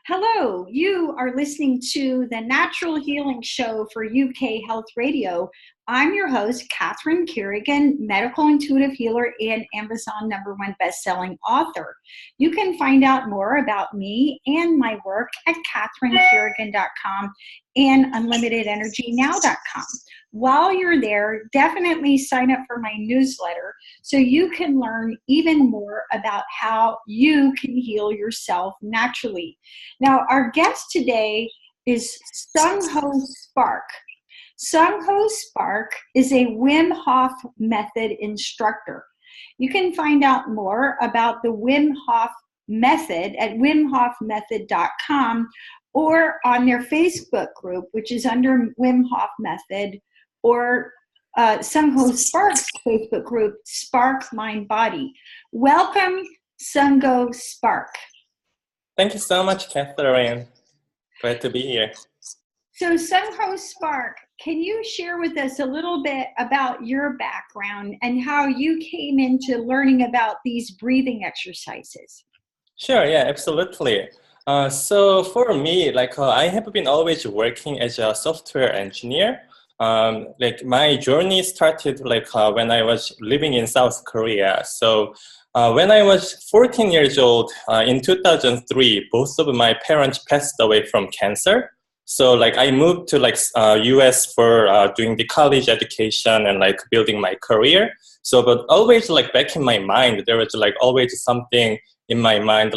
Hello, you are listening to the Natural Healing Show for UK Health Radio. I'm your host, Catherine Carrigan, medical intuitive healer and Amazon #1 best-selling author. You can find out more about me and my work at catherinecarrigan.com and unlimitedenergynow.com. While you're there, definitely sign up for my newsletter so you can learn even more about how you can heal yourself naturally. Now, our guest today is Sungho Spark. Sungho Spark is a Wim Hof method instructor. You can find out more about the Wim Hof method at wimhofmethod.com or on their Facebook group, which is under Wim Hof Method, or Sungho Spark's Facebook group, Spark Mind Body. Welcome, Sungho Spark. Thank you so much, Catherine. Glad to be here. So, Sungho Spark, can you share with us a little bit about your background and how you came into learning about these breathing exercises? Sure, yeah, absolutely. So for me, I have been always working as a software engineer. My journey started when I was living in South Korea. So when I was 14 years old, in 2003, both of my parents passed away from cancer. So I moved to US for doing the college education and building my career. So but always back in my mind, there was always something in my mind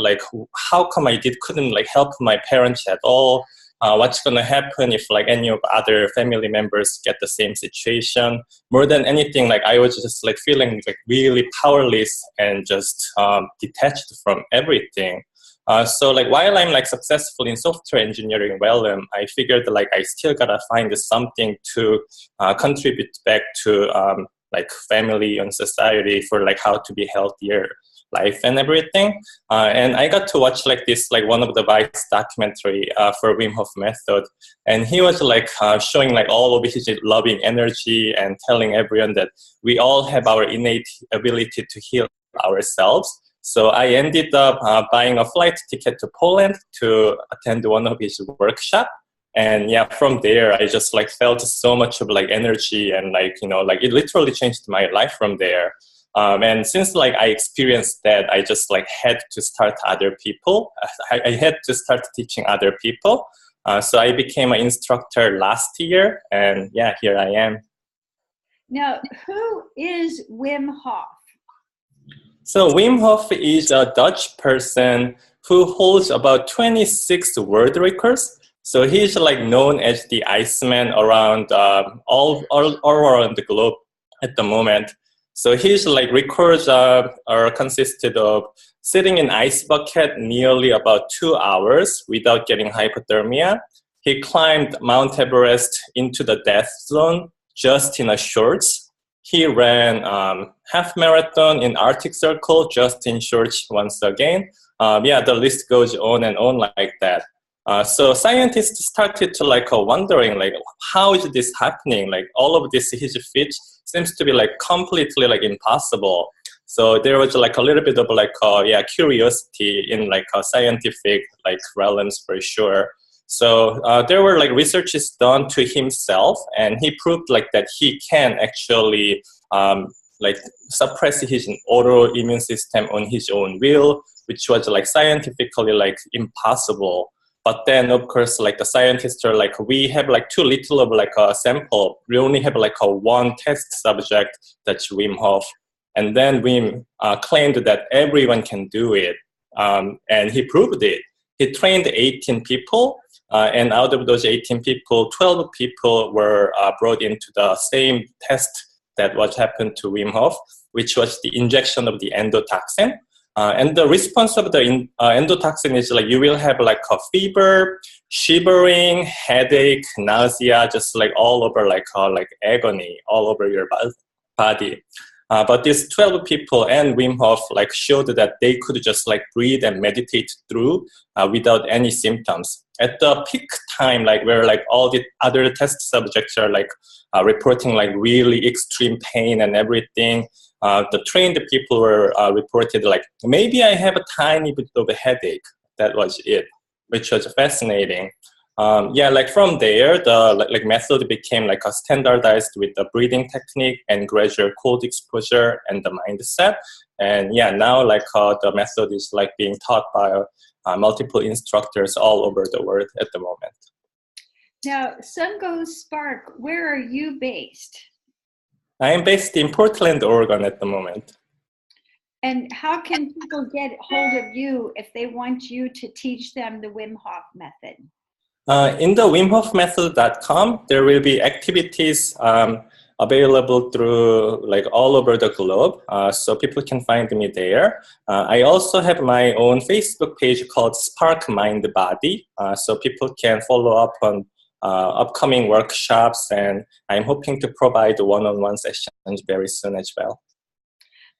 how come I couldn't help my parents at all? What's gonna happen if any of other family members get the same situation? More than anything, I was just feeling really powerless and just detached from everything. So while I'm successful in software engineering realm, I figured I still gotta find something to contribute back to family and society for how to be healthier life and everything. And I got to watch this one of the Vice documentary for Wim Hof method, and he was showing all of his loving energy and telling everyone that we all have our innate ability to heal ourselves. So I ended up buying a flight ticket to Poland to attend one of his workshops. And yeah, from there, I just felt so much of energy and it literally changed my life from there. And since I experienced that, I just had to start other people. I had to start teaching other people. So I became an instructor last year, and yeah, here I am. Now, who is Wim Hof? So Wim Hof is a Dutch person who holds about 26 world records. So he's known as the Iceman around all around the globe at the moment. So his records are consisted of sitting in ice bucket nearly about 2 hours without getting hypothermia. He climbed Mount Everest into the death zone just in a shorts. He ran half marathon in Arctic Circle just in shorts once again. Yeah, the list goes on and on like that. So scientists started to wondering how is this happening? All of this his feat seems to be completely impossible. So there was a little bit of curiosity in scientific realms for sure. So there were researches done to himself, and he proved that he can actually suppress his autoimmune system on his own will, which was scientifically impossible. But then, of course, the scientists are we have too little of a sample. We only have a one test subject, that's Wim Hof. And then Wim claimed that everyone can do it. And he proved it. He trained 18 people. And out of those 18 people, 12 people were brought into the same test that what happened to Wim Hof, which was the injection of the endotoxin. And the response of the endotoxin is you will have a fever, shivering, headache, nausea, just all over agony all over your body. But these 12 people and Wim Hof showed that they could just breathe and meditate through without any symptoms. At the peak time, where all the other test subjects are reporting really extreme pain and everything, the trained people were reported maybe I have a tiny bit of a headache. That was it. which was fascinating. Yeah, like from there, the like method became like a standardized with the breathing technique and gradual cold exposure and the mindset. And yeah, now like the method is like being taught by multiple instructors all over the world at the moment. Now, Sungho Spark, where are you based? I am based in Portland, Oregon at the moment. And how can people get hold of you if they want you to teach them the Wim Hof method? In the wimhofmethod.com, there will be activities available through like all over the globe, so people can find me there. I also have my own Facebook page called Spark Mind Body, so people can follow up on upcoming workshops, and I'm hoping to provide one-on-one sessions very soon as well.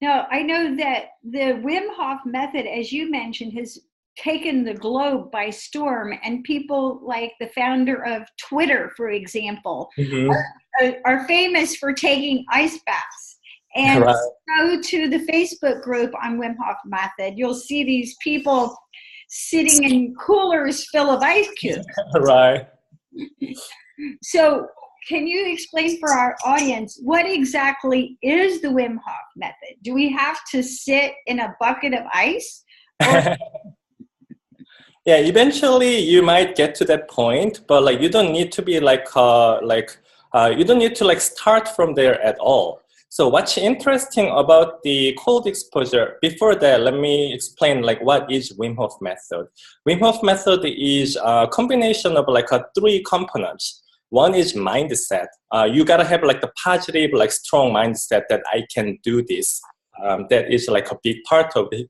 Now, I know that the Wim Hof method, as you mentioned, has taken the globe by storm, and people like the founder of Twitter, for example, are famous for taking ice baths. And go to the Facebook group on Wim Hof method, you'll see these people sitting in coolers full of ice cubes. Right. So can you explain for our audience what exactly is the Wim Hof method? Do we have to sit in a bucket of ice? Or yeah, eventually you might get to that point, but like you don't need to be like you don't need to like start from there at all. So what's interesting about the cold exposure, before that, let me explain like what is Wim Hof method. Wim Hof method is a combination of like three components. One is mindset. You gotta have like the positive, like strong mindset that I can do this. That is like a big part of it.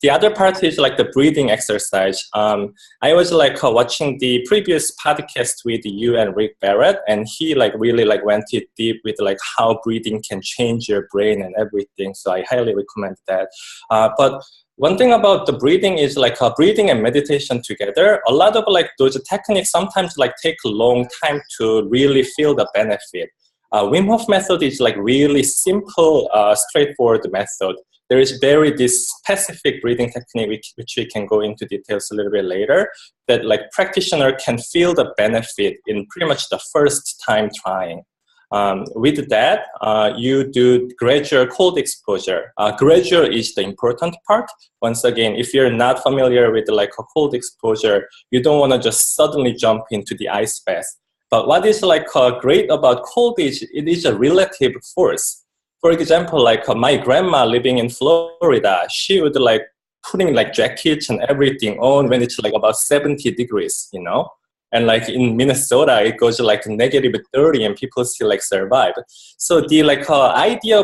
The other part is like the breathing exercise. I was like watching the previous podcast with you and Rick Barrett, and he like really like went it deep with like how breathing can change your brain and everything. So I highly recommend that. But one thing about the breathing is like breathing and meditation together. A lot of like those techniques sometimes like take a long time to really feel the benefit. Wim Hof method is like really simple, straightforward method. There is this specific breathing technique which we can go into details a little bit later, that like practitioner can feel the benefit in pretty much the first time trying. With that, you do gradual cold exposure. Gradual is the important part. Once again, if you're not familiar with like a cold exposure, you don't want to just suddenly jump into the ice bath. But what is like great about cold is it is a relative force. For example, like my grandma living in Florida, she would like putting like jackets and everything on when it's like about 70 degrees, you know? And like in Minnesota, it goes like -30 and people still like survive. So the like idea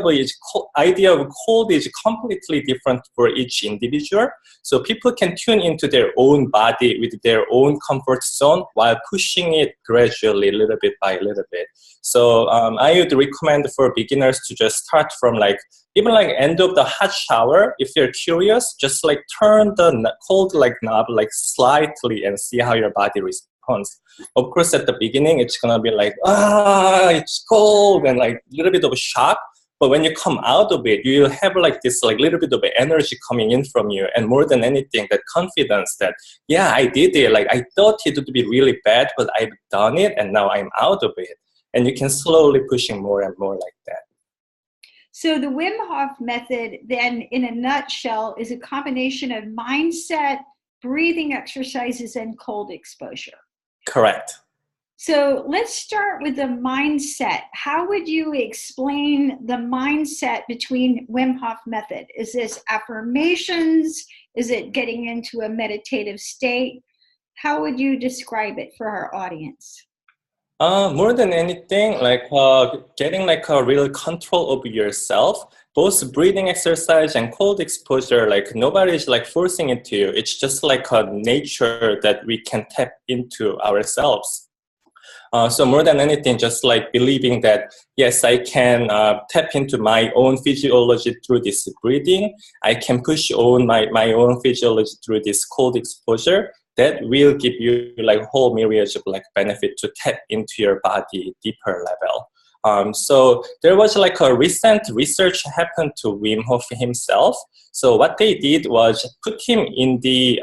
of cold is completely different for each individual. So people can tune into their own body with their own comfort zone while pushing it gradually, little bit by little bit. So I would recommend for beginners to just start from like even like end of the hot shower. If you're curious, just like turn the cold like knob like slightly and see how your body responds. Of course, at the beginning, it's gonna be like, it's cold and like a little bit of a shock. But when you come out of it, you'll have like this like little bit of energy coming in from you, and more than anything, that confidence that yeah, I did it. Like I thought it would be really bad, but I've done it, and now I'm out of it. And you can slowly pushing more and more like that. So the Wim Hof method, then, in a nutshell, is a combination of mindset, breathing exercises, and cold exposure. Correct. So let's start with the mindset. How would you explain the mindset between Wim Hof method? Is this affirmations? Is it getting into a meditative state? How would you describe it for our audience? More than anything, like getting like a real control over yourself. Both breathing exercise and cold exposure, like nobody's like forcing it to you. It's just like a nature that we can tap into ourselves. So more than anything, just like believing that, yes, I can tap into my own physiology through this breathing. I can push on my own physiology through this cold exposure. That will give you like whole myriad of like benefit to tap into your body deeper level. So there was like a recent research happened to Wim Hof himself. So what they did was put him in the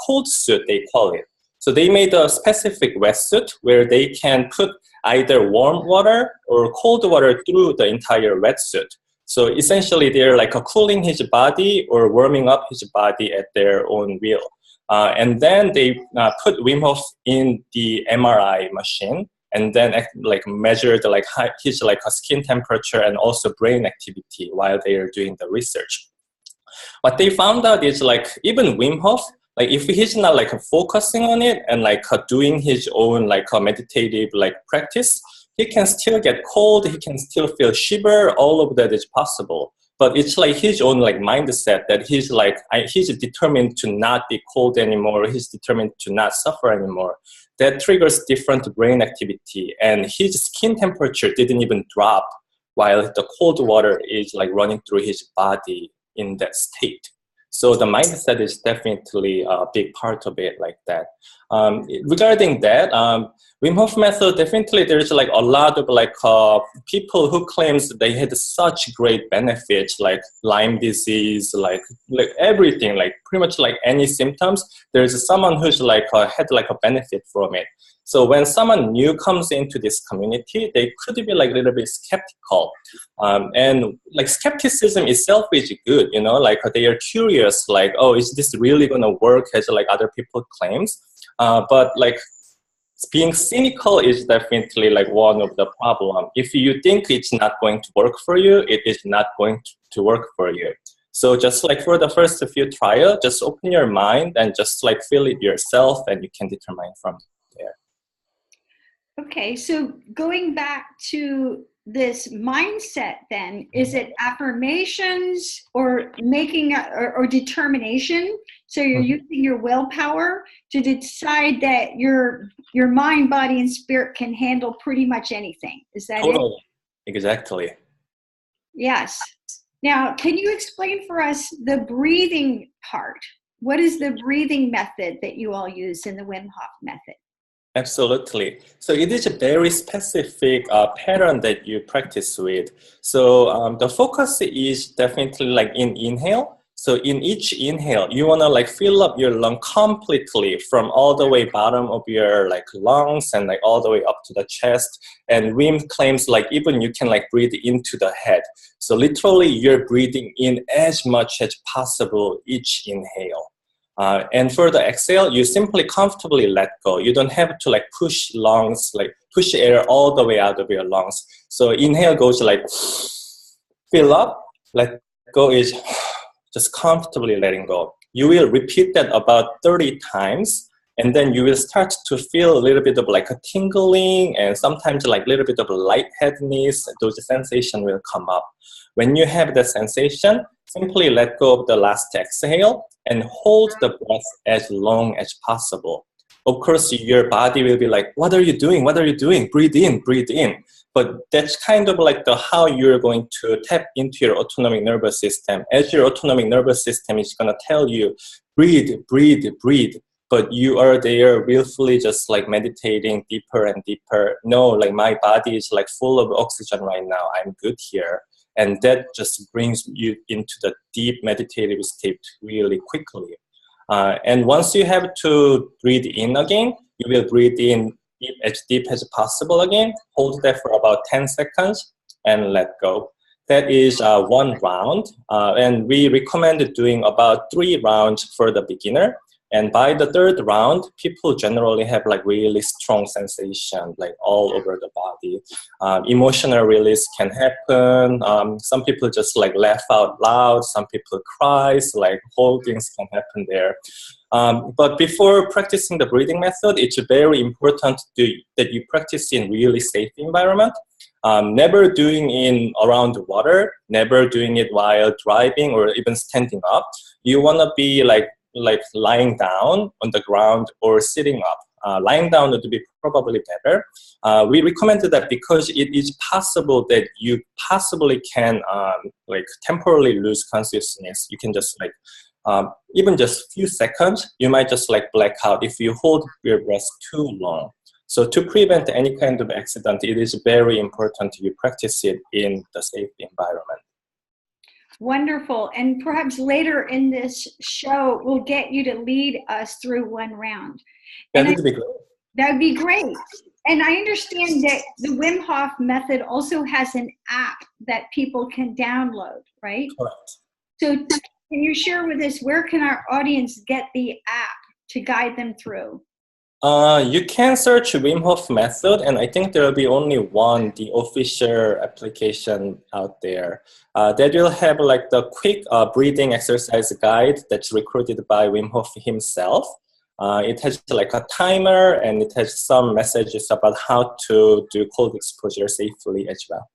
cold suit, they call it. So they made a specific wetsuit where they can put either warm water or cold water through the entire wetsuit. So essentially they're like cooling his body or warming up his body at their own will. And then they put Wim Hof in the MRI machine and then like measured like his like skin temperature and also brain activity while they are doing the research. What they found out is like even Wim Hof, like if he's not like focusing on it and like doing his own like meditative like practice, he can still get cold, he can still feel shiver, all of that is possible. But it's like his own like mindset that he's like, he's determined to not be cold anymore, he's determined to not suffer anymore. That triggers different brain activity, and his skin temperature didn't even drop while the cold water is like running through his body in that state. So the mindset is definitely a big part of it like that. Regarding that, Wim Hof method, definitely there's like a lot of like people who claims they had such great benefits like Lyme disease, like everything, like pretty much like any symptoms, there's someone who's like had like a benefit from it. So when someone new comes into this community, they could be like a little bit skeptical. And like skepticism itself is good, you know, like they are curious, like, oh, is this really going to work as like other people claims? But like being cynical is definitely like one of the problem. If you think it's not going to work for you, it is not going to work for you. So just like for the first few trials, just open your mind and just like feel it yourself and you can determine from there. Okay, so going back to this mindset then, is it affirmations or making or determination? So you're using your willpower to decide that your mind, body, and spirit can handle pretty much anything. Is that Totally. it? Exactly. Yes. Now, can you explain for us the breathing part? What is the breathing method that you all use in the Wim Hof method? Absolutely. So it is a very specific pattern that you practice with. So the focus is definitely like in inhale. So in each inhale, you want to like fill up your lung completely from all the way bottom of your like lungs and like all the way up to the chest. And Wim claims like even you can like breathe into the head. So literally you're breathing in as much as possible each inhale. And for the exhale, you simply comfortably let go. You don't have to like push lungs, like push air all the way out of your lungs. So inhale goes like fill up, let go is just comfortably letting go. You will repeat that about 30 times. And then you will start to feel a little bit of like a tingling and sometimes like a little bit of lightheadedness. Those sensations will come up. When you have that sensation, simply let go of the last exhale and hold the breath as long as possible. Of course, your body will be like, what are you doing? What are you doing? Breathe in, breathe in. But that's kind of like how you're going to tap into your autonomic nervous system. As your autonomic nervous system is going to tell you, breathe, breathe, breathe. But you are there willfully just like meditating deeper and deeper. No, like my body is like full of oxygen right now. I'm good here. And that just brings you into the deep meditative state really quickly. And once you have to breathe in again, you will breathe in deep as possible again. Hold that for about 10 seconds and let go. That is one round. And we recommend doing about 3 rounds for the beginner. And by the 3rd round, people generally have like really strong sensation, like all over the body. Emotional release can happen. Some people just like laugh out loud. Some people cry. So like whole things can happen there. But before practicing the breathing method, it's very important that you practice in really safe environment. Never doing it around water. Never doing it while driving or even standing up. You want to be like lying down on the ground or sitting up. Lying down would be probably better. We recommended that because it is possible that you possibly can like temporarily lose consciousness. You can just like even just few seconds, you might just like black out if you hold your breath too long. So to prevent any kind of accident, it is very important you practice it in the safe environment. Wonderful. And perhaps later in this show, we'll get you to lead us through one round. That would be great. That would be great. And I understand that the Wim Hof method also has an app that people can download, right? Correct. So can you share with us, where can our audience get the app to guide them through? You can search Wim Hof method, and I think there will be only one, the official application out there. That will have like the quick breathing exercise guide that's recorded by Wim Hof himself. It has like a timer, and it has some messages about how to do cold exposure safely as well.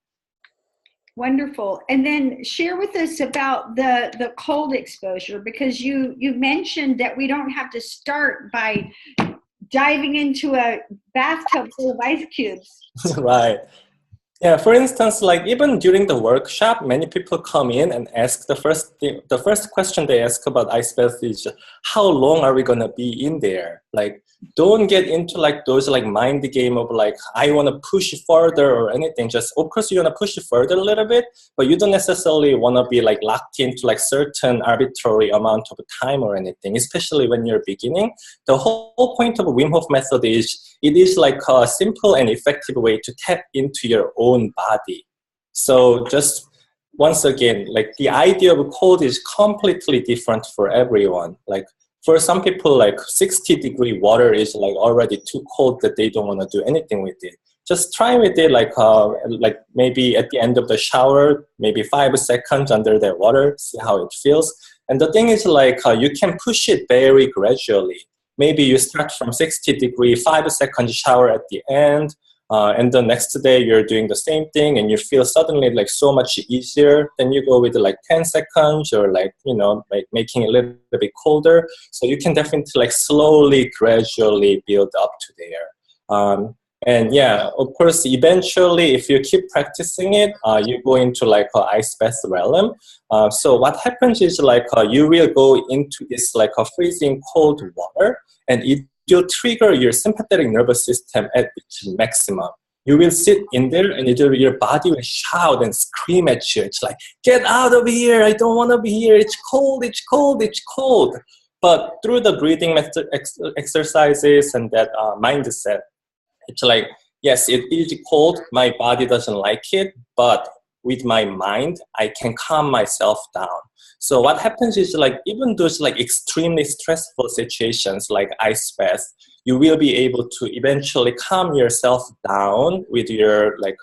Wonderful. And then share with us about the cold exposure, because you mentioned that we don't have to start by diving into a bathtub full of ice cubes. Right. Yeah, for instance, like even during the workshop, many people come in and ask the first question they ask about ice bath is, how long are we gonna be in there? Like, don't get into like those like mind game of like, I want to push further or anything. Just, of course, you want to push further a little bit, but you don't necessarily want to be like locked into like certain arbitrary amount of time or anything, especially when you're beginning. The whole point of Wim Hof method is, it is like a simple and effective way to tap into your own body. So just once again, like the idea of cold is completely different for everyone. Like for some people, like 60-degree water is like already too cold that they don't want to do anything with it. Just try with it like maybe at the end of the shower, maybe 5 seconds under the water, see how it feels. And the thing is like you can push it very gradually. Maybe you start from 60-degree, 5-second shower at the end, and the next day you're doing the same thing and you feel suddenly like so much easier. Then you go with like 10 seconds or like, you know, like making it a little bit colder. So you can definitely like slowly, gradually build up to there. And yeah, of course, eventually, if you keep practicing it, you go into like an ice bath realm. So what happens is like you will go into this like a freezing cold water, and it will trigger your sympathetic nervous system at its maximum. You will sit in there, and your body will shout and scream at you. It's like, get out of here! I don't want to be here. It's cold. It's cold. It's cold. But through the breathing exercises and that mindset, it's like, yes, it is cold. My body doesn't like it, but with my mind, I can calm myself down. So what happens is like, even those like extremely stressful situations like ice bath, you will be able to eventually calm yourself down with your like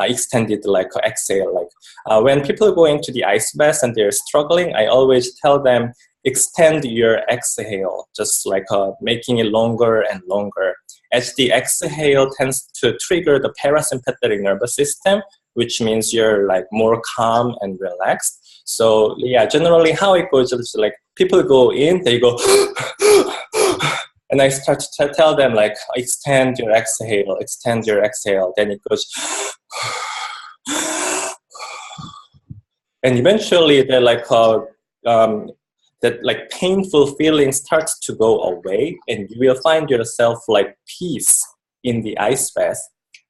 extended like exhale. Like when people go into the ice bath and they're struggling, I always tell them, extend your exhale, just like making it longer and longer. As the exhale tends to trigger the parasympathetic nervous system, which means you're like more calm and relaxed. So yeah, generally how it goes is like people go in, they go, and I start to tell them like, extend your exhale, extend your exhale. Then it goes, and eventually they're like, that like painful feeling starts to go away, and you will find yourself like peace in the ice bath.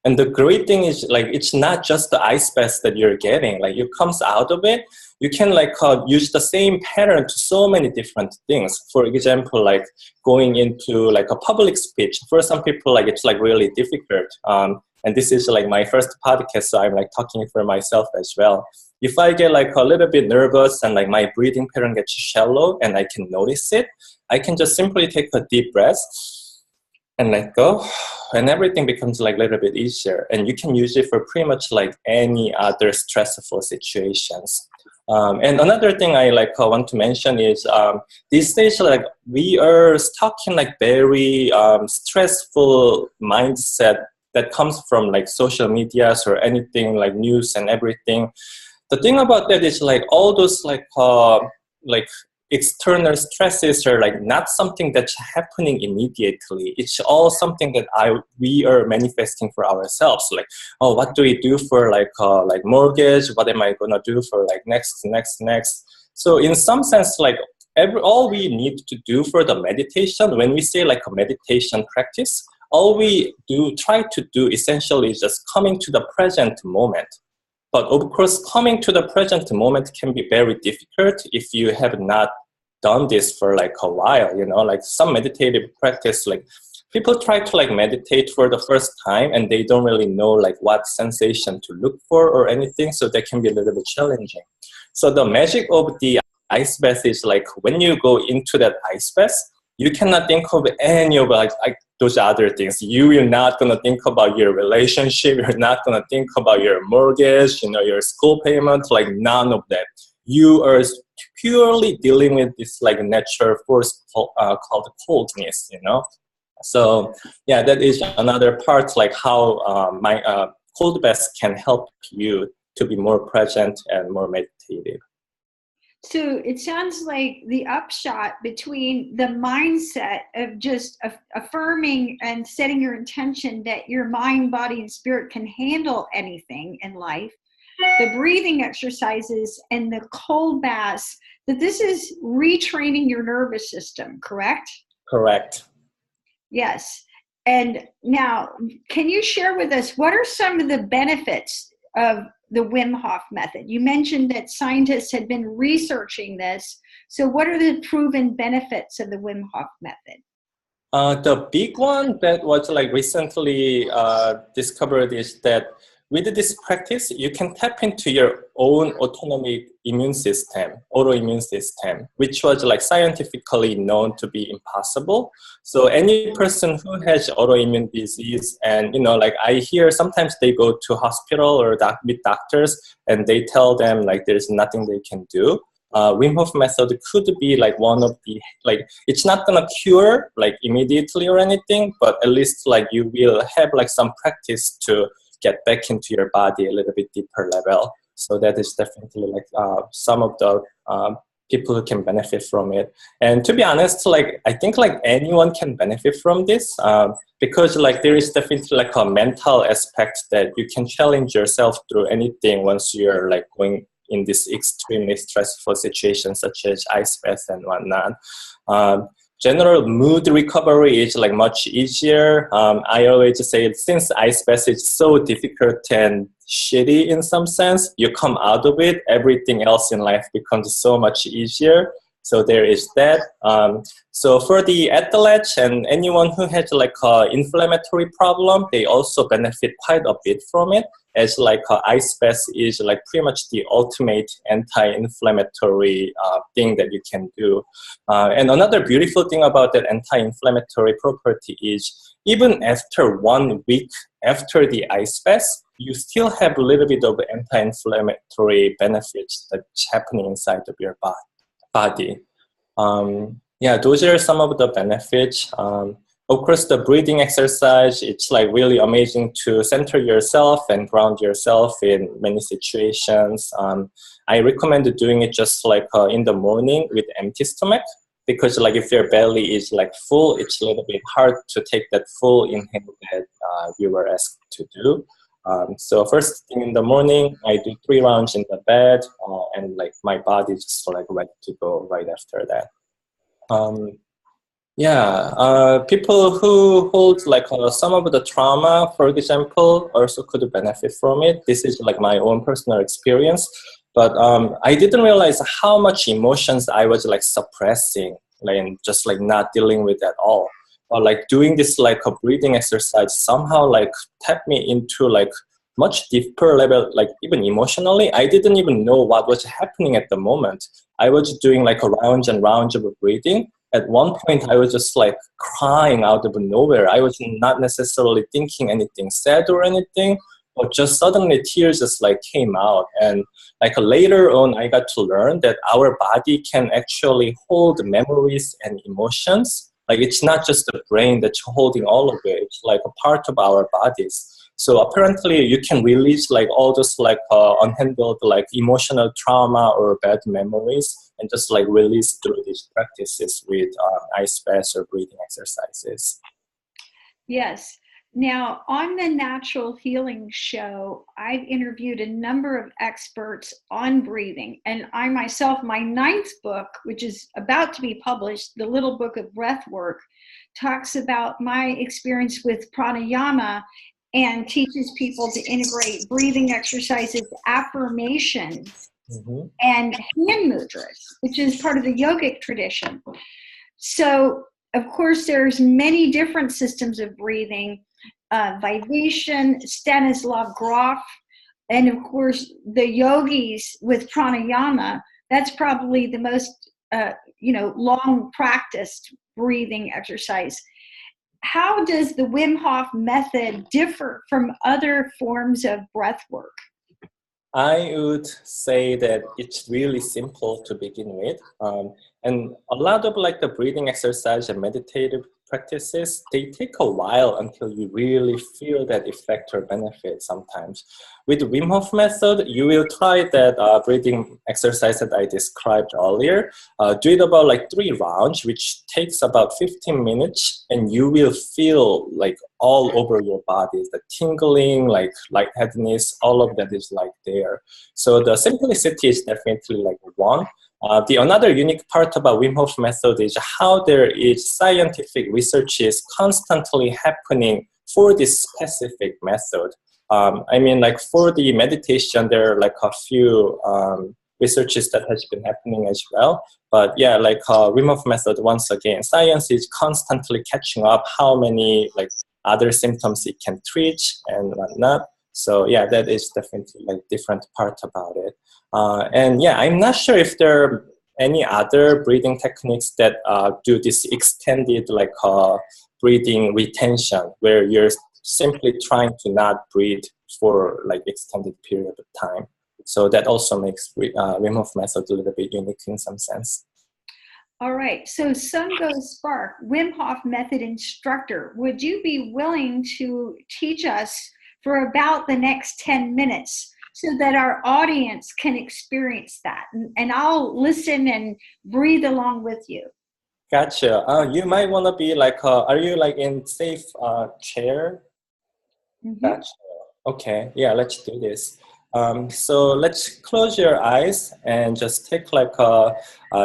And the great thing is like, it's not just the ice bath that you're getting. Like it comes out of it, you can like use the same pattern to so many different things. For example, like going into like a public speech. For some people, like it's like really difficult. And this is like my first podcast, so I'm like talking for myself as well. If I get like a little bit nervous and like my breathing pattern gets shallow and I can notice it, I can just simply take a deep breath and let go, and everything becomes like a little bit easier. And you can use it for pretty much like any other stressful situations. And another thing I like want to mention is these days like we are stuck in like very stressful mindset that comes from like social medias or anything like news and everything. The thing about that is like all those like external stresses are like not something that's happening immediately. It's all something that we are manifesting for ourselves. Like, oh, what do we do for like mortgage? What am I gonna do for like next? So in some sense, like all we need to do for the meditation, when we say like a meditation practice, all we try to do essentially is just coming to the present moment. But of course, coming to the present moment can be very difficult if you have not done this for like a while, like some meditative practice, like people try to like meditate for the first time and they don't really know like what sensation to look for or anything. So that can be a little bit challenging. So the magic of the ice bath is like when you go into that ice bath, you cannot think of any of like those other things. You're not going to think about your relationship. You're not going to think about your mortgage, your school payment, like none of that. You are purely dealing with this like natural force called coldness, So yeah, that is another part, like how my cold bath can help you to be more present and more meditative. So it sounds like the upshot between the mindset of just affirming and setting your intention that your mind, body, and spirit can handle anything in life, the breathing exercises and the cold baths, that this is retraining your nervous system, correct? Correct. Yes. And now, can you share with us, what are some of the benefits of the Wim Hof method? You mentioned that scientists had been researching this. So what are the proven benefits of the Wim Hof method? The big one that was like recently discovered is that with this practice, you can tap into your own autonomic immune system, autoimmune system, which was like scientifically known to be impossible. So any person who has autoimmune disease, and like I hear sometimes they go to hospital or meet doctors, and they tell them like there's nothing they can do. Wim Hof method could be like one of the, like, it's not gonna cure like immediately or anything, but at least like you will have like some practice to get back into your body a little bit deeper level. So that is definitely like some of the people who can benefit from it. And to be honest, like I think like anyone can benefit from this because like there is definitely like a mental aspect that you can challenge yourself through anything once you're like going in this extremely stressful situation such as ice bath and whatnot. General mood recovery is like much easier. I always say since ice bath is so difficult and shitty in some sense, you come out of it, everything else in life becomes so much easier. So there is that. So for the athletes and anyone who has like an inflammatory problem, they also benefit quite a bit from it, as like ice bath is like pretty much the ultimate anti-inflammatory thing that you can do. And another beautiful thing about that anti-inflammatory property is even after 1 week after the ice bath, you still have a little bit of anti-inflammatory benefits that's happening inside of your body. Yeah, those are some of the benefits. Of course, the breathing exercise, it's like really amazing to center yourself and ground yourself in many situations. I recommend doing it just like in the morning with empty stomach, because like if your belly is like full, it's a little bit hard to take that full inhale that you were asked to do. So first thing in the morning, I do 3 rounds in the bed, and like my body is just like ready to go right after that. People who hold like some of the trauma, for example, also could benefit from it. This is like my own personal experience, but I didn't realize how much emotions I was like suppressing, like, and just like not dealing with at all. Or like doing this like a breathing exercise somehow like tapped me into like much deeper level, like even emotionally. I didn't even know what was happening at the moment. I was doing like a rounds and rounds of breathing. At one point, I was just like crying out of nowhere. I was not necessarily thinking anything sad or anything, but just suddenly tears just like came out. And like later on, I got to learn that our body can actually hold memories and emotions. Like it's not just the brain that's holding all of it. It's like a part of our bodies. So apparently you can release like all those like unhandled like emotional trauma or bad memories and just like release through these practices with ice baths or breathing exercises. Yes. Now, on the Natural Healing Show, I've interviewed a number of experts on breathing. And I myself, my 9th book, which is about to be published, The Little Book of Breathwork, talks about my experience with pranayama and teaches people to integrate breathing exercises, affirmations, and hand mudras, which is part of the yogic tradition. So, of course, there's many different systems of breathing, Vibration, Stanislav Grof, and of course, the yogis with pranayama. That's probably the most, long practiced breathing exercise. How does the Wim Hof method differ from other forms of breath work? I would say that it's really simple to begin with. And a lot of like the breathing exercise and meditative practices, they take a while until you really feel that effect or benefit sometimes. With the Wim Hof method, you will try that breathing exercise that I described earlier. Do it about like 3 rounds, which takes about 15 minutes, and you will feel like all over your body, the tingling, like lightheadedness, all of that is like there. So the simplicity is definitely like one. The another unique part about Wim Hof method is how there is scientific research is constantly happening for this specific method. I mean, like for the meditation, there are like a few researches that has been happening as well. But yeah, like Wim Hof method, once again, science is constantly catching up how many like other symptoms it can treat and whatnot. So yeah, that is definitely like different part about it. And yeah, I'm not sure if there are any other breathing techniques that do this extended like breathing retention, where you're simply trying to not breathe for like extended period of time. So that also makes Wim Hof method a little bit unique in some sense. All right, so Sungho Spark, Wim Hof method instructor, would you be willing to teach us for about the next 10 minutes so that our audience can experience that? And I'll listen and breathe along with you. Gotcha. You might want to be like, are you like in safe chair? Mm-hmm. Gotcha. Okay, yeah, let's do this. So let's close your eyes and just take like a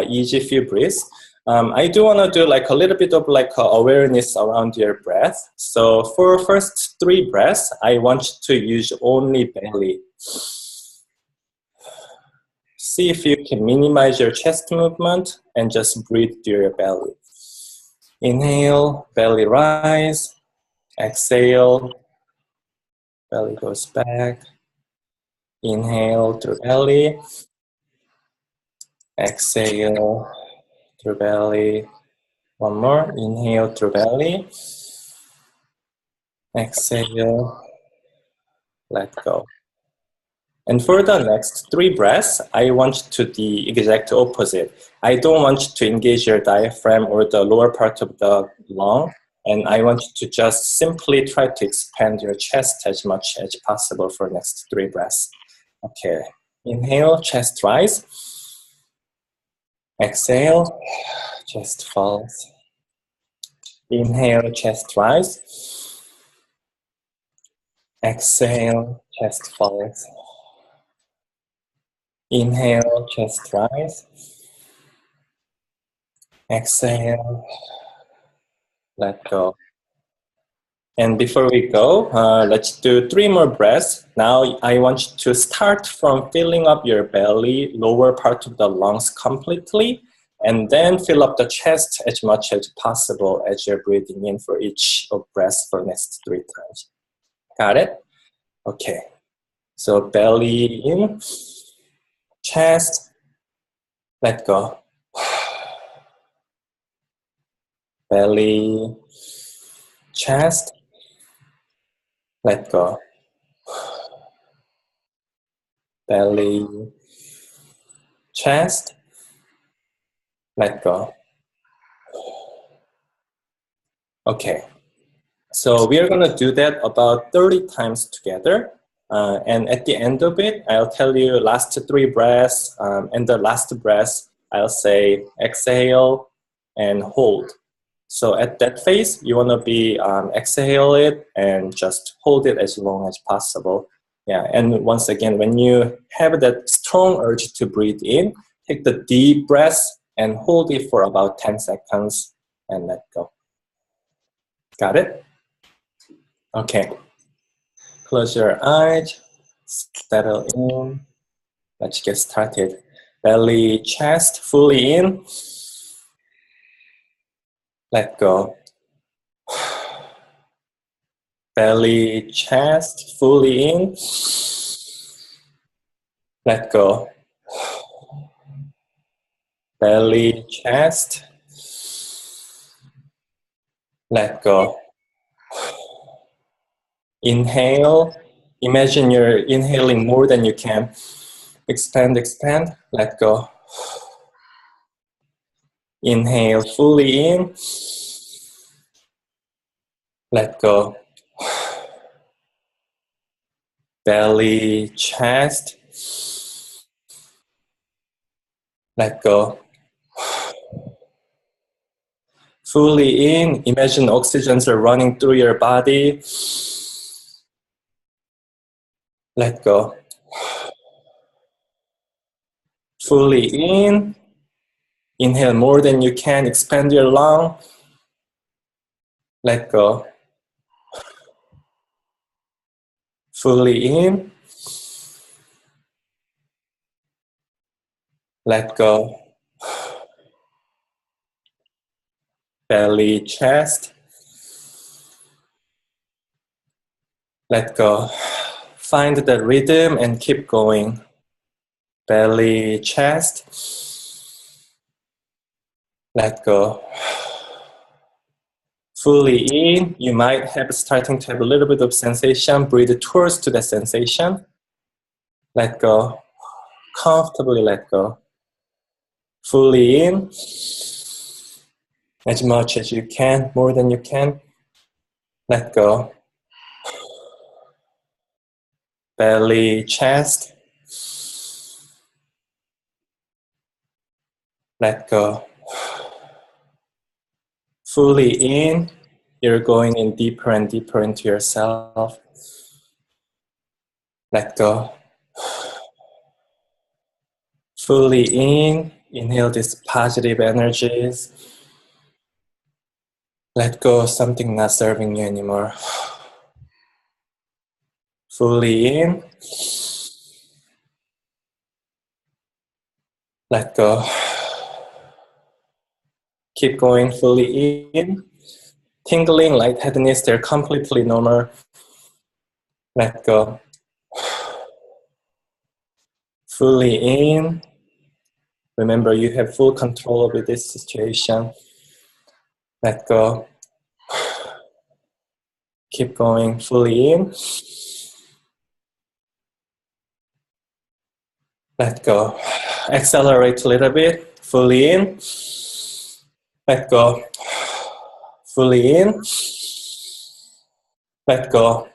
easy few breaths. I do want to do like a little bit of like awareness around your breath. So for first 3 breaths, I want you to use only belly. See if you can minimize your chest movement and just breathe through your belly. Inhale, belly rise. Exhale, belly goes back. Inhale through belly. Exhale through belly. One more. Inhale through belly. Exhale. Let go. And for the next 3 breaths, I want to the exact opposite. I don't want you to engage your diaphragm or the lower part of the lung. And I want you to just simply try to expand your chest as much as possible for the next 3 breaths. Okay. Inhale, chest rise. Exhale, chest falls. Inhale, chest rise. Exhale, chest falls. Inhale, chest rise. Exhale, let go. And before we go, let's do 3 more breaths. Now I want you to start from filling up your belly, lower part of the lungs completely, and then fill up the chest as much as possible as you're breathing in for each of breaths for next 3 times. Got it? Okay. So belly in, chest, let go. Belly, chest, let go. Belly, chest, let go. Okay, so we are going to do that about 30 times together. And at the end of it, I'll tell you last 3 breaths, and the last breath, I'll say exhale and hold. So at that phase, you want to be exhale it and just hold it as long as possible. Yeah, and once again, when you have that strong urge to breathe in, take the deep breath and hold it for about 10 seconds and let go. Got it? Okay. Close your eyes, settle in. Let's get started. Belly, chest, fully in. Let go. Belly, chest, fully in. Let go. Belly, chest. Let go. Inhale. Imagine you're inhaling more than you can. Expand, expand. Let go. Inhale fully in. Let go. Belly, chest. Let go. Fully in. Imagine oxygens are running through your body. Let go. Fully in. Inhale more than you can. Expand your lung. Let go. Fully in. Let go. Belly, chest. Let go. Find the rhythm and keep going. Belly, chest. Let go. Fully in. You might have starting to have a little bit of sensation. Breathe towards to the sensation. Let go. Comfortably let go. Fully in. As much as you can, more than you can. Let go. Belly, chest. Let go. Fully in. You're going in deeper and deeper into yourself. Let go. Fully in. Inhale these positive energies. Let go of something not serving you anymore. Fully in. Let go. Keep going fully in. Tingling, lightheadedness, they're completely normal. Let go. Fully in. Remember, you have full control over this situation. Let go. Keep going fully in. Let go. Accelerate a little bit. Fully in. Let go. Fully in. Let go.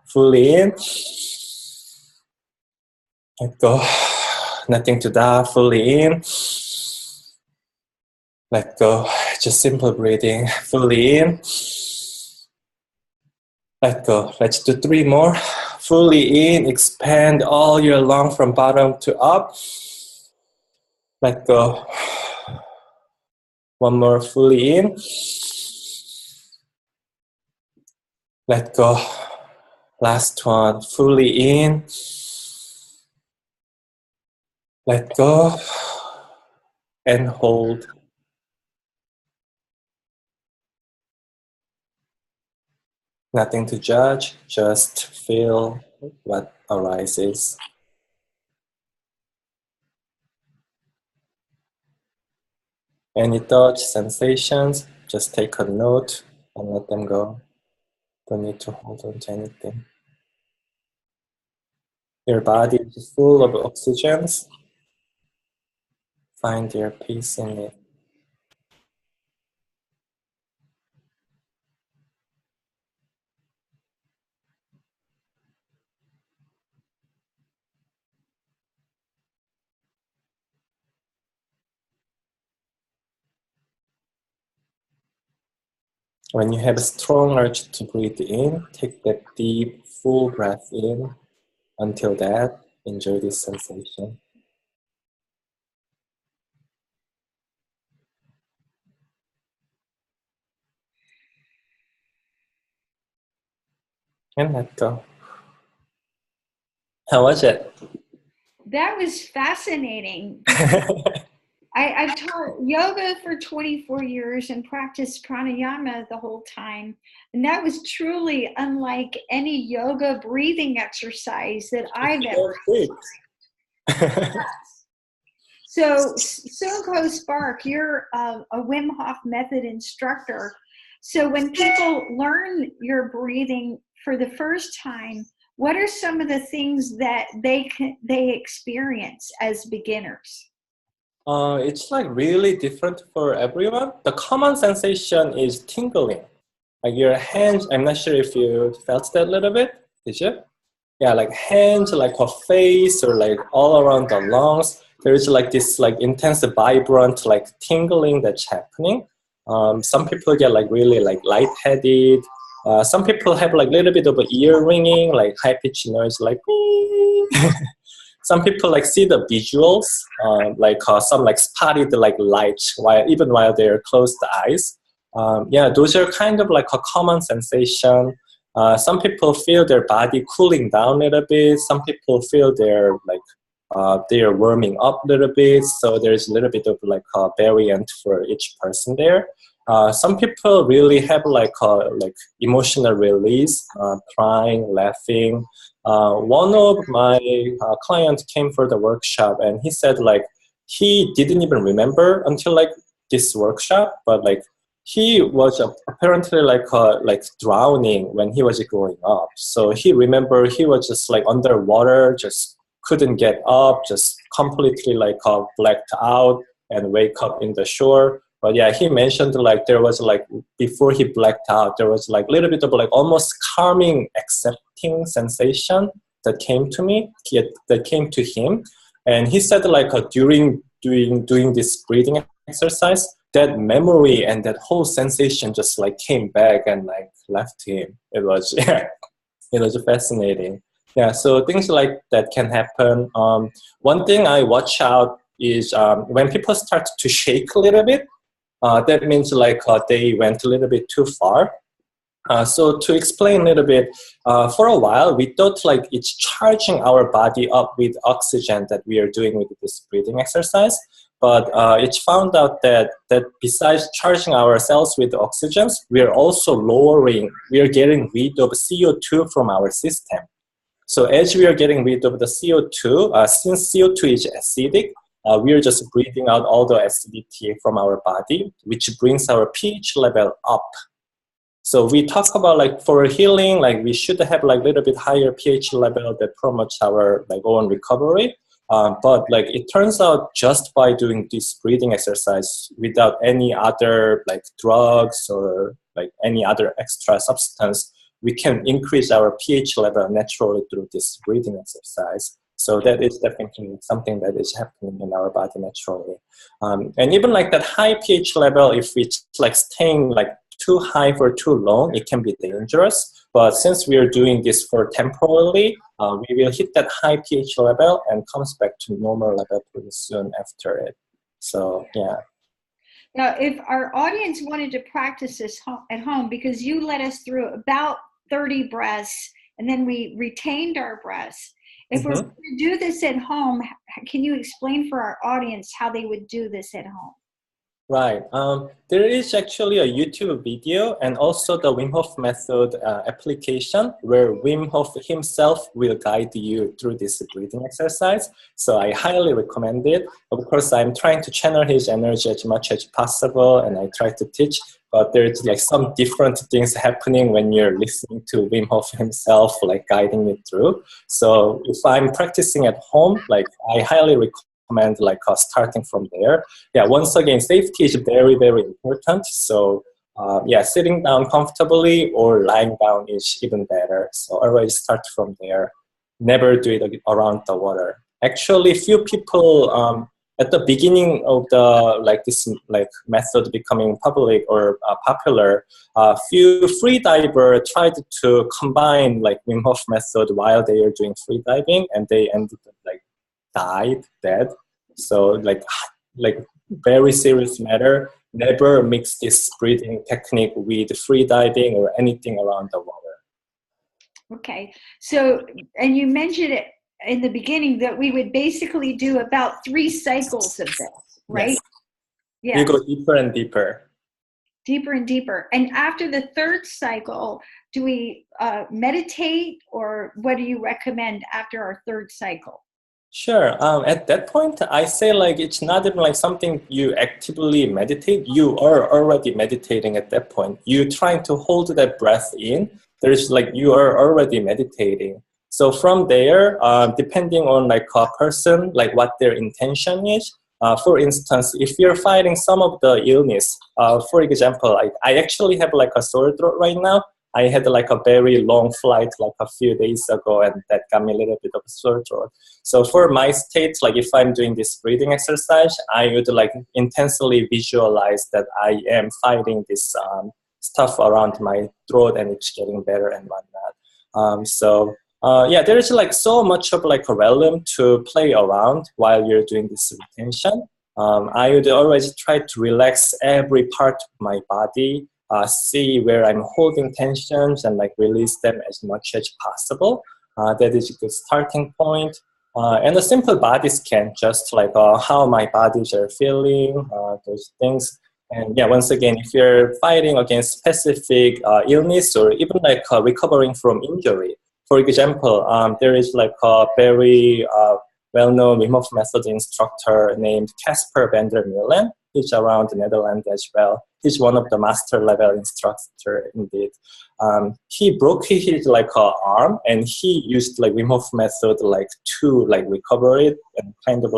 Fully in. Let go. Nothing to die. Fully in. Let go. Just simple breathing. Fully in. Let go. Let's do 3 more. Fully in. Expand all your lung from bottom to up. Let go. 1 more. Fully in. Let go. Last one. Fully in. Let go. And hold. Nothing to judge. Just feel what arises. Any thoughts, sensations, just take a note and let them go. Don't need to hold on to anything. Your body is full of oxygens. Find your peace in it. When you have a strong urge to breathe in, take that deep, full breath in. Until that, enjoy this sensation. And let go. How was it? That was fascinating. I've taught yoga for 24 years and practiced pranayama the whole time. And that was truly unlike any yoga breathing exercise that I've ever had. So, Sungho Spark, you're a Wim Hof method instructor. So when people learn your breathing for the first time, what are some of the things that they experience as beginners? It's like really different for everyone. The common sensation is tingling. Like your hands, I'm not sure if you felt that a little bit. Did you? Yeah, like hands, like her face, or like all around the lungs. There's like this like intense, vibrant, like tingling that's happening. Some people get like really like lightheaded. Some people have like a little bit of a ear ringing, like high pitched noise, like. Some people like see the visuals, some like spotted like lights while they're closed eyes. Yeah, those are kind of like a common sensation. Some people feel their body cooling down a little bit. Some people feel they're warming up a little bit. So there's a little bit of like a variant for each person there. Some people really have like emotional release, crying, laughing. One of my clients came for the workshop, and he said like he didn't even remember until like this workshop, but like he was apparently like drowning when he was growing up. So he remembered he was just like underwater, just couldn't get up, just completely like blacked out and wake up in the shore. But yeah, he mentioned like there was like before he blacked out, there was like a little bit of like almost calming, accepting sensation that came to me, that came to him, and he said like during doing this breathing exercise, that memory and that whole sensation just like came back and like left him. It was yeah, it was fascinating. Yeah, so things like that can happen. One thing I watch out is when people start to shake a little bit. That means like they went a little bit too far. So to explain a little bit, for a while we thought like it's charging our body up with oxygen that we are doing with this breathing exercise. But it's found out that besides charging our cells with oxygens, we are getting rid of CO2 from our system. So as we are getting rid of the CO2, since CO2 is acidic, we are just breathing out all the acidity from our body, which brings our pH level up. So we talk about like for healing, like we should have like a little bit higher pH level that promotes our like own recovery. But like it turns out just by doing this breathing exercise without any other like drugs or like any other extra substance, we can increase our pH level naturally through this breathing exercise. So that is definitely something that is happening in our body naturally. And even like that high pH level, if it's like staying like too high for too long, it can be dangerous. But since we are doing this for temporarily, we will hit that high pH level and comes back to normal level pretty soon after it. So yeah. Now, if our audience wanted to practice this at home, because you led us through about 30 breaths and then we retained our breaths. If we're going to do this at home, can you explain for our audience how they would do this at home? Right. There is actually a YouTube video and also the Wim Hof method application where Wim Hof himself will guide you through this breathing exercise. So I highly recommend it. Of course, I'm trying to channel his energy as much as possible and I try to teach, but there's like some different things happening when you're listening to Wim Hof himself, like guiding you through. So if I'm practicing at home, like I highly recommend like starting from there. Yeah, once again, safety is very, very important. So yeah, sitting down comfortably or lying down is even better. So always start from there. Never do it around the water. Actually, few people at the beginning of the this method becoming public or popular, a few free diver tried to combine Wim Hof method while they are doing free diving, and they ended up died dead. So very serious matter. Never mix this breathing technique with free diving or anything around the water. Okay. So, and you mentioned it in the beginning that we would basically do about 3 cycles of this, right? Yes. You go deeper and deeper. Deeper and deeper. And after the 3rd cycle, do we meditate, or what do you recommend after our 3rd cycle? Sure. At that point, I say it's not even something you actively meditate. You are already meditating at that point. You trying to hold that breath in. There's you are already meditating. So from there, depending on a person, what their intention is. For instance, if you're fighting some of the illness, for example, I actually have a sore throat right now. I had a very long flight a few days ago, and that got me a little bit of a sore throat. So for my state, if I'm doing this breathing exercise, I would intensely visualize that I am fighting this stuff around my throat, and it's getting better and whatnot. There is so much of a realm to play around while you're doing this retention. I would always try to relax every part of my body. See where I'm holding tensions and release them as much as possible. That is a good starting point. And a simple body scan, just how my bodies are feeling, those things. And once again, if you're fighting against specific illness or even recovering from injury, for example, there is a very well-known Wim Hof method instructor named Casper van der Meulen. He's around the Netherlands as well. He's one of the master level instructor indeed. He broke his arm, and he used Wim Hof method to recover it and kind of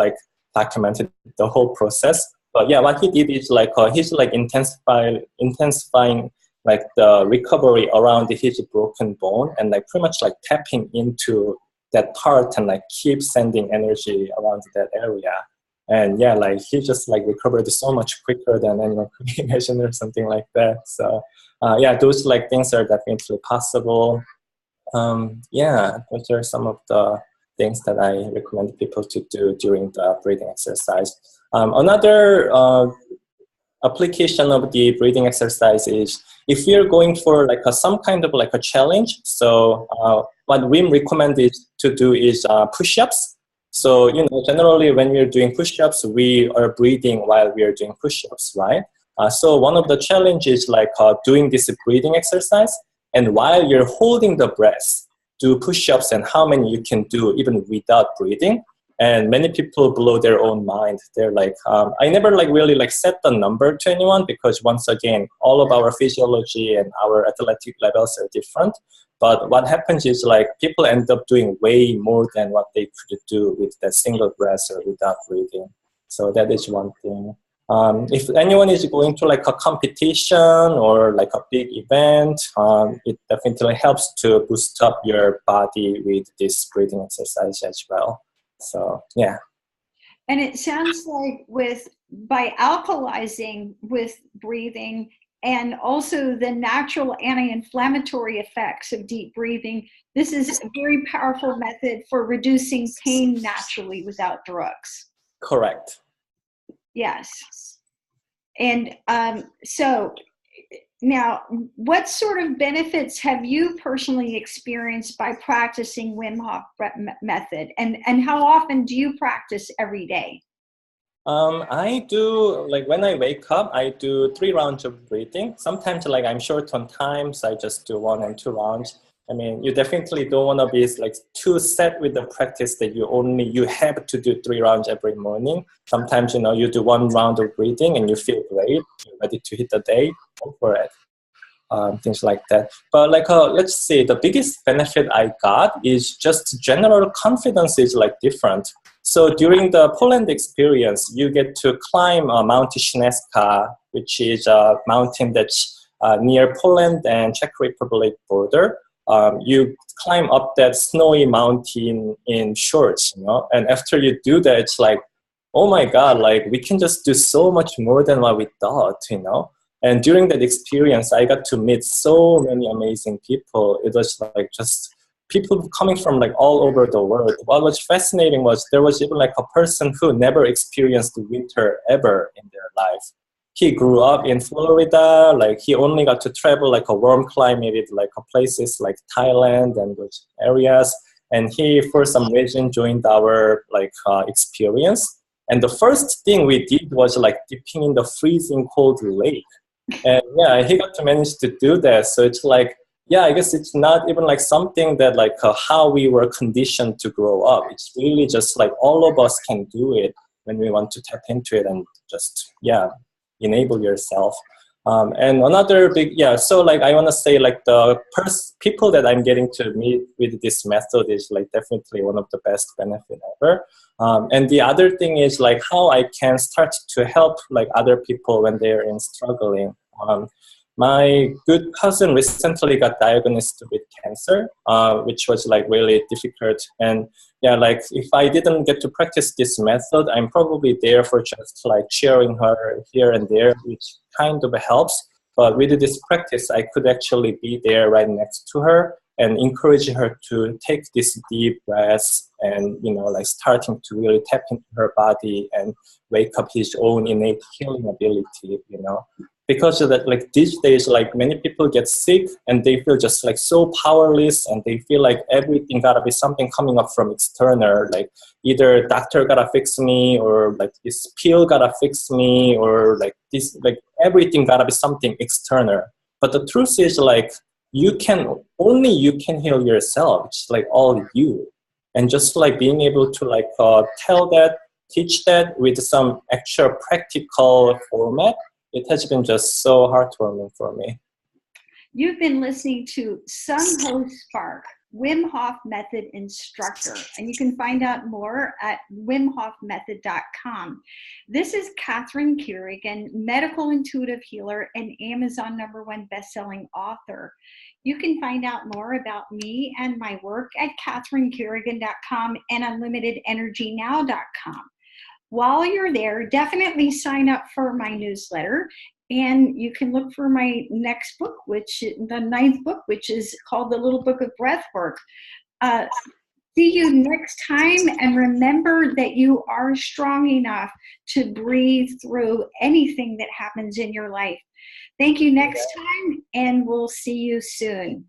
documented the whole process. But what he did is he's intensifying the recovery around his broken bone, and pretty much tapping into that part and keep sending energy around that area. And he just recovered so much quicker than anyone could imagine or something like that. So those things are definitely possible. Those are some of the things that I recommend people to do during the breathing exercise. Another application of the breathing exercise is if you're going for some kind of a challenge. So what Wim recommends to do is push-ups. So, generally when we're doing push-ups, we are breathing while we are doing push-ups, right? So one of the challenges doing this breathing exercise, and while you're holding the breath, do push-ups and how many you can do even without breathing. And many people blow their own mind. They're I never really set the number to anyone, because once again, all of our physiology and our athletic levels are different. But what happens is people end up doing way more than what they could do with that single breath or without breathing. So that is one thing. If anyone is going to a competition or a big event, it definitely helps to boost up your body with this breathing exercise as well. So, yeah. And it sounds by alkalizing with breathing and also the natural anti-inflammatory effects of deep breathing, this is a very powerful method for reducing pain naturally without drugs. Correct. Yes. And so now, what sort of benefits have you personally experienced by practicing Wim Hof method? And how often do you practice every day? I do, when I wake up, I do 3 rounds of breathing. Sometimes I'm short on time, so I just do 1 and 2 rounds. I mean, you definitely don't want to be too set with the practice that you have to do 3 rounds every morning. Sometimes, you do 1 round of breathing and you feel great, you're ready to hit the day, go for it. Things like that. But let's say the biggest benefit I got is just general confidence is different. So during the Poland experience, you get to climb Mount Śnieżka, which is a mountain that's near Poland and Czech Republic border. You climb up that snowy mountain in shorts, and after you do that, it's oh my God, like we can just do so much more than what we thought, you know? And during that experience, I got to meet so many amazing people. It was like just people coming from like all over the world. What was fascinating was there was even like a person who never experienced winter ever in their life. He grew up in Florida, like he only got to travel like a warm climate, like places like Thailand and those areas. And he, for some reason, joined our like experience. And the first thing we did was like dipping in the freezing cold lake. And yeah, he got to manage to do that. So it's like, yeah, I guess it's not even like something that like how we were conditioned to grow up. It's really just like all of us can do it when we want to tap into it and just, yeah, enable yourself. And another big, yeah, so like I want to say like the people that I'm getting to meet with this method is like definitely one of the best benefit ever. And the other thing is like how I can start to help like other people when they're in struggling. My good cousin recently got diagnosed with cancer, which was like really difficult. And yeah, like if I didn't get to practice this method, I'm probably there for just like cheering her here and there, which kind of helps. But with this practice, I could actually be there right next to her and encourage her to take this deep breaths and, you know, like starting to really tap into her body and wake up his own innate healing ability, you know. Because of that, like these days, like many people get sick and they feel just like so powerless and they feel like everything gotta be something coming up from external, like either doctor gotta fix me or like this pill gotta fix me or like this, like everything gotta be something external. But the truth is like you can heal yourself. It's like all you. And just like being able to like tell that, teach that with some actual practical format, it has been just so heartwarming for me. You've been listening to Sungho Spark, Wim Hof Method instructor, and you can find out more at wimhofmethod.com. This is Catherine Carrigan, medical intuitive healer and Amazon #1 bestselling author. You can find out more about me and my work at catherinecarrigan.com and unlimitedenergynow.com. While you're there, definitely sign up for my newsletter, and you can look for my next book, which the 9th book, which is called the Little Book of Breathwork. See you next time, and remember that you are strong enough to breathe through anything that happens in your life. Thank you next time, and we'll see you soon.